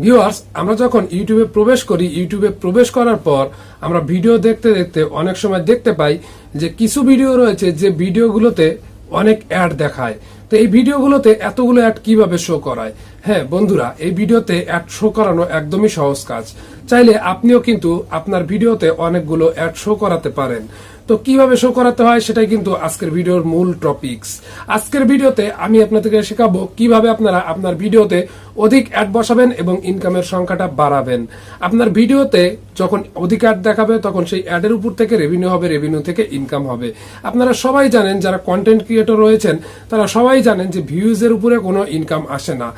Viewers, আমরা যখন ইউটিউবে প্রবেশ করি, ইউটিউবে প্রবেশ করার পর আমরা ভিডিও দেখতে দেখতে অনেক সময় দেখতে পাই যে কিছু ভিডিও রয়েছে যে ভিডিওগুলোতে অনেক অ্যাড দেখায়। তো এই ভিডিওগুলোতে এতগুলো অ্যাড কিভাবে শো করায়? হ্যাঁ বন্ধুরা, এই ভিডিওতে অ্যাড শো করানো একদমই সহজ কাজ। চাইলে আপনিও কিন্তু আপনার ভিডিওতে অনেকগুলো অ্যাড শো করাতে পারেন। তো কিভাবে শো করাতে হয় সেটাই কিন্তু আজকের ভিডিওর মূল টপিকস। আজকের ভিডিওতে আমি আপনাদেরকে শেখাবো কিভাবে আপনারা আপনার ভিডিওতে অধিক অ্যাড বসাবেন এবং ইনকামের সংখ্যাটা বাড়াবেন। আপনার ভিডিওতে যখন অধিক অ্যাড দেখাবে তখন সেই অ্যাডের উপর থেকে রেভিনিউ হবে, রেভিনিউ থেকে ইনকাম হবে। আপনারা সবাই জানেন, যারা কন্টেন্ট ক্রিয়েটর রয়েছেন তারা সবাই জানেন যে ভিউজের উপরে কোনো ইনকাম আসে না,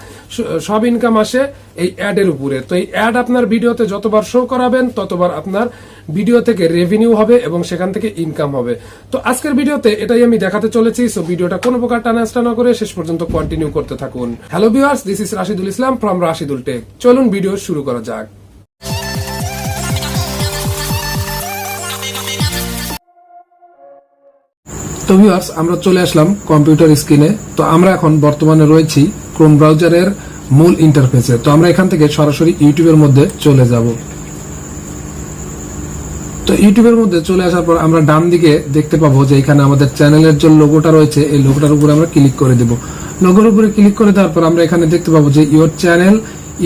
সব ইনকাম আসে এই অ্যাডের উপরে। তো এই অ্যাড আপনার ভিডিওতে যতবার শো করাবেন ততবার আপনার ভিডিও থেকে রেভিনিউ হবে এবং সেখান থেকে ইনকাম হবে। তো আজকের ভিডিওতে এটাই আমি দেখাতে চলেছি। সো ভিডিওটা কোনো প্রকার টানাস্টা না করে শেষ পর্যন্ত কন্টিনিউ করতে থাকুন। Hello viewers, this is Rashidul Islam from Rashidul tech. চলুন ভিডিও শুরু করা যাক। তো ভিউয়ার্স, আমরা চলে আসলাম কম্পিউটার স্ক্রিনে। তো আমরা এখন বর্তমানে রয়েছি ক্রোম ব্রাউজারের মূল ইন্টারফেসে। তো আমরা এখান থেকে সরাসরি ইউটিউবের মধ্যে চলে যাব। তো ইউটিউবের মধ্যে চলে আসার পর আমরা ডান দিকে দেখতে পাবো যে এখানে আমাদের চ্যানেলের যে লোগোটা রয়েছে, এই লোগোটার উপরে আমরা ক্লিক করে দেব। লোগোর উপরে ক্লিক করে দেওয়ার পর আমরা এখানে দেখতে পাবো যে ইউর চ্যানেল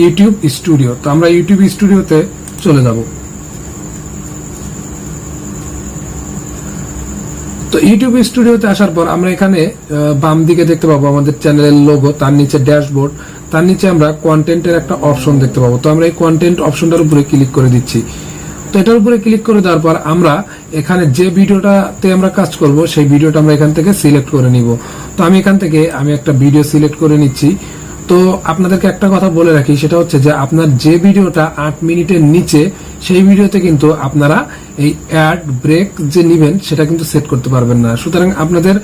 ইউটিউব স্টুডিও। তো আমরা ইউটিউব স্টুডিওতে চলে যাব। তো ইউটিউব স্টুডিওতে আসার পর আমরা এখানে বাম দিকে দেখতে পাবো আমাদের চ্যানেলের লোগো, তার নিচে ড্যাশবোর্ড, তার নিচে আমরা কন্টেন্টের একটা অপশন দেখতে পাবো। তো আমরা এই কন্টেন্ট অপশনটার উপরে ক্লিক করে দিচ্ছি। তো এটার উপরে ক্লিক করে দেওয়ার পর আমরা এখানে যে ভিডিওটাতে আমরা কাজ করব সেই ভিডিওটা আমরা এখান থেকে সিলেক্ট করে নিব। তো আমি এখান থেকে একটা ভিডিও সিলেক্ট করে নিচ্ছি। তো আপনাদেরকে একটা কথা বলে রাখি, সেটা হচ্ছে যে আপনার যে ভিডিওটা 8 মিনিটের নিচে সেই ভিডিওতে কিন্তু আপনারা এই অ্যাড ব্রেক যে নেবেন সেটা কিন্তু সেট করতে পারবেন না। সুতরাং আপনাদের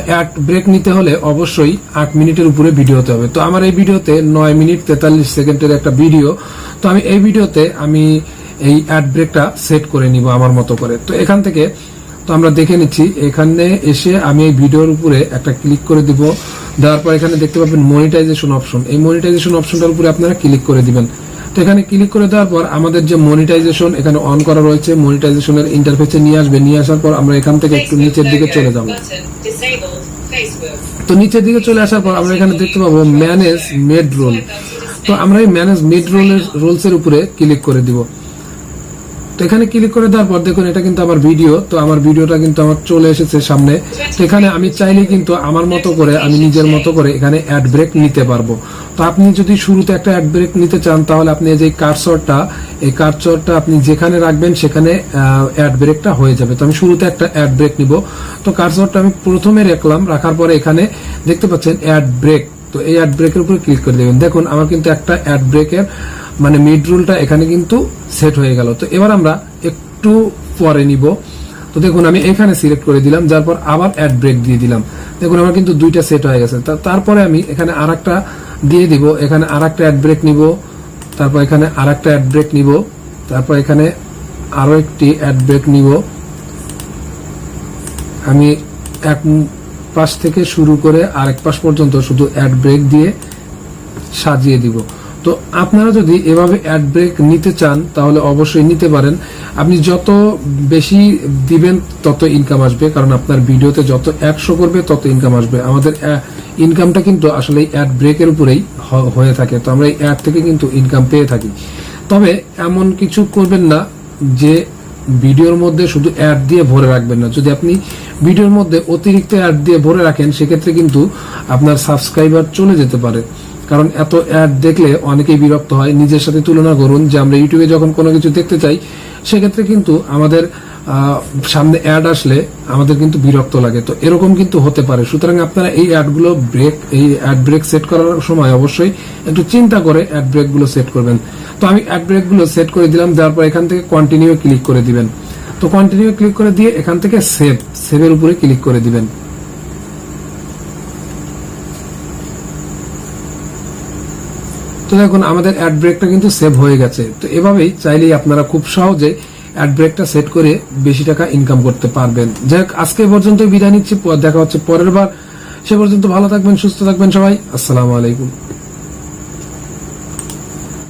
অ্যাড ব্রেক নিতে হলে অবশ্যই 8 মিনিটের উপরে ভিডিও হতে হবে। তো আমার এই ভিডিওতে 9 মিনিট 43 সেকেন্ডের একটা ভিডিও। তো আমি এই ভিডিওতে এই অ্যাড ব্রেকটা সেট করে নিব আমার মতো করে। তো এখান থেকে তো আমরা দেখে নিচ্ছি, এখানে এসে আমি এই ভিডিওর উপরে একটা ক্লিক করে দিব। দেওয়ার পর এখানে দেখতে পাবেন মনিটাইজেশন অপশন। এই মনিটাইজেশন অপশনটার উপরে আপনারা ক্লিক করে দিবেন। তো এখানে ক্লিক করে দেওয়ার পর আমাদের যে মনিটাইজেশন এখানে অন করা রয়েছে, মনিটাইজেশনের ইন্টারফেসে নিয়ে আসবে। নিয়ে আসার পর আমরা এখান থেকে একটু নিচের দিকে চলে যাব। তো নিচের দিকে চলে আসার পর আমরা এখানে দেখতে পাবো ম্যানেজ মেড রোল। তো আমরা এই ম্যানেজ মেড রোলস এর উপরে ক্লিক করে দিব। তো এখানে ক্লিক করে দেওয়ার পর দেখুন এটা কিন্তু আমার ভিডিও। তো আমার ভিডিওটা কিন্তু আমার চলে এসেছে সামনে। তো এখানে আমি চাইলে কিন্তু আমার মতো করে, আমি নিজের মতো করে এখানে অ্যাড ব্রেক নিতে পারবো। তো আপনি যদি শুরুতে একটা অ্যাড ব্রেক নিতে চান তাহলে আপনি যে এই কার্সরটা আপনি যেখানে রাখবেন সেখানে অ্যাড ব্রেকটা হয়ে যাবে। তো আমি শুরুতে একটা অ্যাড ব্রেক নিব। তো কার্সরটা আমি প্রথমে রাখার পরে এখানে দেখতে পাচ্ছেন অ্যাড ব্রেক। তো এই অ্যাড ব্রেকের উপরে ক্লিক করে দেবেন। দেখুন আমার কিন্তু একটা অ্যাড ব্রেকের মিড রোলটা এখানে কিন্তু সেট হয়ে গেল। তো এবার আমরা একটু পরে নিব। তো দেখুন আমি এখানে সিলেক্ট করে দিলাম, যার পর আবার অ্যাড ব্রেক দিয়ে দিলাম। দেখুন আমার কিন্তু দুইটা সেট হয়ে গেছে। তারপরে আমি এখানে আরেকটা দিয়ে দিব। এখানে আরেকটা অ্যাড ব্রেক নিব, তারপর এখানে আরেকটা অ্যাড ব্রেক নিব, তারপর এখানে আরো একটি অ্যাড ব্রেক নিব। আমি এক পাশ থেকে শুরু করে আরেক পাশ পর্যন্ত শুধু অ্যাড ব্রেক দিয়ে সাজিয়ে দিব। তো আপনারা যদি এভাবে অ্যাড ব্রেক নিতে চান তাহলে অবশ্যই নিতে পারেন। আপনি যত বেশি দিবেন তত ইনকাম আসবে, কারণ আপনার ভিডিওতে যত অ্যাড শো করবে তত ইনকাম আসবে। আমাদের ইনকামটা কিন্তু আসলে অ্যাড ব্রেকের উপরেই হয়ে থাকে। তো আমরা এই অ্যাড থেকে কিন্তু ইনকাম পেয়ে থাকি। তবে এমন কিছু করবেন না যে ভিডিওর মধ্যে শুধু অ্যাড দিয়ে ভরে রাখবেন না। যদি আপনি ভিডিওর মধ্যে অতিরিক্ত অ্যাড দিয়ে ভরে রাখেন সেক্ষেত্রে কিন্তু আপনার সাবস্ক্রাইবার চলে যেতে পারে, কারণ এত অ্যাড দেখলে অনেকেই বিরক্ত হয়। নিজের সাথে তুলনা করুন যে আমরা ইউটিউবে যখন কোনো কিছু দেখতে চাই সেক্ষেত্রে কিন্তু আমাদের সামনে অ্যাড আসলে আমাদের কিন্তু বিরক্ত লাগে। তো এরকম কিন্তু হতে পারে। সুতরাং আপনারা এই অ্যাড ব্রেক সেট করার সময় অবশ্যই একটু চিন্তা করে অ্যাড ব্রেক গুলো সেট করবেন। তো আমি অ্যাড ব্রেক গুলো সেট করে দিলাম। দেওয়ার পর এখান থেকে কন্টিনিউ ক্লিক করে দিবেন। তো কন্টিনিউ ক্লিক করে দিয়ে এখান থেকে সেভের উপরে ক্লিক করে দিবেন। তো দেখুন আমাদের অ্যাড ব্রেকটা কিন্তু সেভ হয়ে গেছে। তো এভাবেই চাইলেই আপনারা খুব সহজে অ্যাড ব্রেকটা সেট করে বেশি টাকা ইনকাম করতে পারবেন। যাই হোক, আজকে পর্যন্ত বিদায় নিচ্ছি। দেখা হচ্ছে পরের বার। সে পর্যন্ত ভালো থাকবেন, সুস্থ থাকবেন সবাই। আসসালামু আলাইকুম।